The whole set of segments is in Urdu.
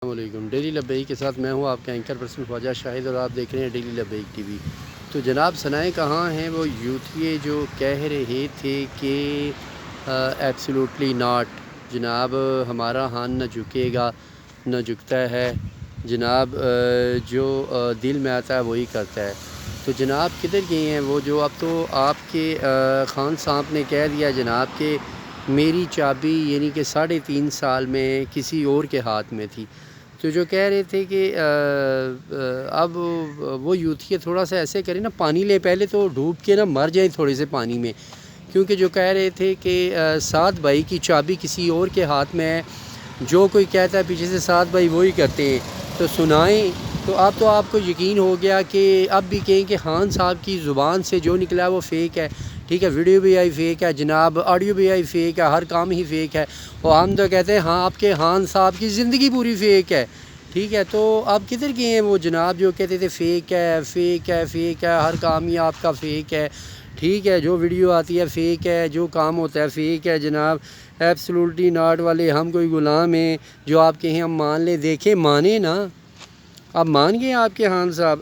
السلام علیکم۔ ڈیلی لبیک کے ساتھ میں ہوں آپ کا اینکر پرسن خواجہ شاہد، اور آپ دیکھ رہے ہیں ڈیلی لبیک ٹی وی۔ تو جناب ثنائے کہاں ہیں وہ یوتھیے جو کہہ رہے تھے کہ ایبسولوٹلی ناٹ، جناب ہمارا ہاتھ نہ جھکے گا نہ جھکتا ہے، جناب جو دل میں آتا ہے وہی کرتا ہے۔ تو جناب کدھر گئے ہیں وہ جو اب تو آپ کے خان صاحب نے کہہ دیا جناب کہ میری چابی یعنی کہ 3.5 سال میں کسی اور کے ہاتھ میں تھی۔ تو جو کہہ رہے تھے کہ اب وہ یوتھیے تھوڑا سا ایسے کریں نا، پانی لے پہلے تو ڈوب کے نا مر جائیں تھوڑے سے پانی میں، کیونکہ جو کہہ رہے تھے کہ 7 بھائی کی چابی کسی اور کے ہاتھ میں ہے، جو کوئی کہتا ہے پیچھے سے 7 بھائی وہی کرتے ہیں۔ تو سنائیں تو آپ کو یقین ہو گیا کہ اب بھی کہیں کہ خان صاحب کی زبان سے جو نکلا ہے وہ فیک ہے، ٹھیک ہے، ویڈیو بھی آئی فیک ہے جناب، آڈیو بھی آئی فیک ہے، ہر کام ہی فیک ہے، اور ہم تو کہتے ہیں ہاں آپ کے خان صاحب کی زندگی پوری فیک ہے، ٹھیک ہے۔ تو اب کدھر گئے ہیں وہ جناب جو کہتے تھے فیک ہے فیک ہے فیک ہے، ہر کام ہی آپ کا فیک ہے، ٹھیک ہے، جو ویڈیو آتی ہے فیک ہے، جو کام ہوتا ہے فیک ہے جناب۔ ایبسولوٹلی ناٹ والے ہم کوئی غلام ہیں جو آپ کہیں ہم مان لیں، دیکھیں مانیں نا، اب مان گئے آپ کے خان صاحب۔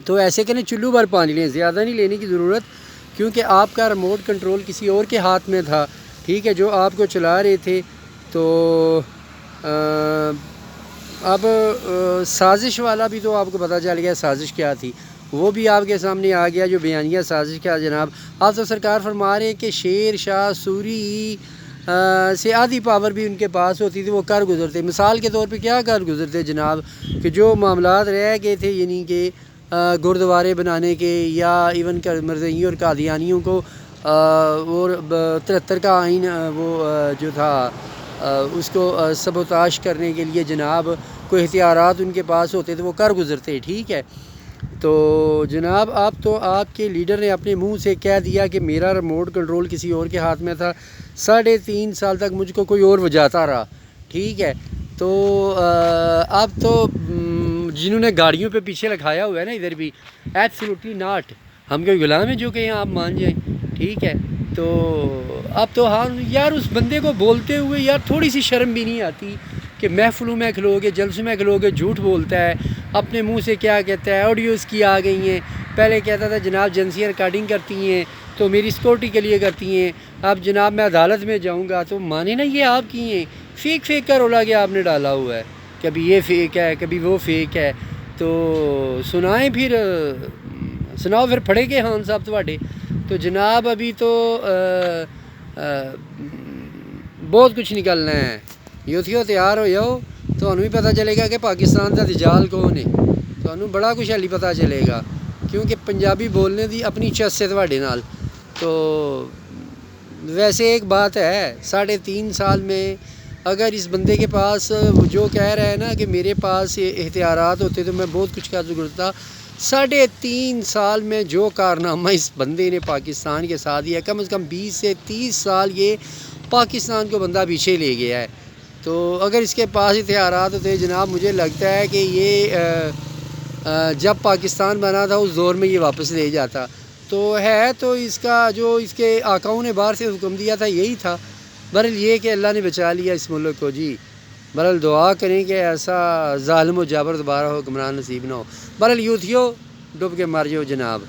تو ایسے کریں چلو بھر پانی لیں، زیادہ نہیں لینے کی ضرورت، کیونکہ آپ کا ریموٹ کنٹرول کسی اور کے ہاتھ میں تھا، ٹھیک ہے، جو آپ کو چلا رہے تھے۔ تو اب سازش والا بھی تو آپ کو پتہ چل گیا سازش کیا تھی، وہ بھی آپ کے سامنے آ گیا جو بیانیہ سازش کیا جناب۔ آپ تو سرکار فرما رہے ہیں کہ شیر شاہ سوری سے آدھی پاور بھی ان کے پاس ہوتی تھی، وہ کر گزرتے، مثال کے طور پہ کیا کر گزرتے جناب، کہ جو معاملات رہ گئے تھے یعنی کہ گردوارے بنانے کے، یا ایون مرزائیوں اور قادیانیوں کو اور 73 کا آئین وہ جو تھا اس کو سبوتاش کرنے کے لیے جناب کوئی اختیارات ان کے پاس ہوتے تھے، وہ کر گزرتے، ٹھیک ہے۔ تو جناب آپ کے لیڈر نے اپنے منہ سے کہہ دیا کہ میرا ریموٹ کنٹرول کسی اور کے ہاتھ میں تھا، 3.5 سال تک مجھ کو کوئی اور وجاتا رہا، ٹھیک ہے۔ تو اب تو جنہوں نے گاڑیوں پہ پیچھے لکھایا ہوا ہے نا ادھر بھی ایبسولوٹلی ناٹ، ہم کوئی غلام ہیں جو کہ آپ مان جائیں، ٹھیک ہے۔ تو اب تو ہاں یار اس بندے کو بولتے ہوئے یار تھوڑی سی شرم بھی نہیں آتی کہ محفلوں میں کھلو گے، جلسوں میں کھلو گے، جھوٹ بولتا ہے، اپنے منہ سے کیا کہتا ہے، آڈیوز کی آ گئی ہیں، پہلے کہتا تھا جناب ایجنسیاں ریکارڈنگ کرتی ہیں تو میری سیکورٹی کے لیے کرتی ہیں، اب جناب میں عدالت میں جاؤں گا تو مانے نا یہ آپ کی ہیں، فیک کا رولا کہ آپ نے ڈالا ہوا ہے، کبھی یہ فیک ہے کبھی وہ فیک ہے۔ تو سناؤ پھر پھڑے کے خان صاحب تواڈے۔ تو جناب ابھی تو بہت کچھ نکلنا ہے، یوتھیو تیار ہو جاؤ، تو انہوں بھی پتہ چلے گا کہ پاکستان کا دجال کون ہے، تو انہوں بڑا کچھ حالی پتہ چلے گا، کیونکہ پنجابی بولنے دی اپنی چس سے تواڈے نال۔ تو ویسے ایک بات ہے، 3.5 سال میں اگر اس بندے کے پاس جو کہہ رہا ہے نا کہ میرے پاس اختیارات ہوتے تو میں بہت کچھ کر گزرتا، 3.5 سال میں جو کارنامہ اس بندے نے پاکستان کے ساتھ دیا، کم از کم 20 سے 30 سال یہ پاکستان کو بندہ پیچھے لے گیا ہے۔ تو اگر اس کے پاس اختیارات ہوتے جناب، مجھے لگتا ہے کہ یہ جب پاکستان بنا تھا اس دور میں یہ واپس لے جاتا۔ تو ہے تو اس کا جو اس کے آقاؤں نے باہر سے حکم دیا تھا یہی تھا، بہرحال یہ کہ اللہ نے بچا لیا اس ملک کو جی۔ بہرحال دعا کریں کہ ایسا ظالم و جابر دوبارہ حکمران نصیب نہ ہو۔ بہرحال یوتھیو ڈب کے مر جاؤ جناب۔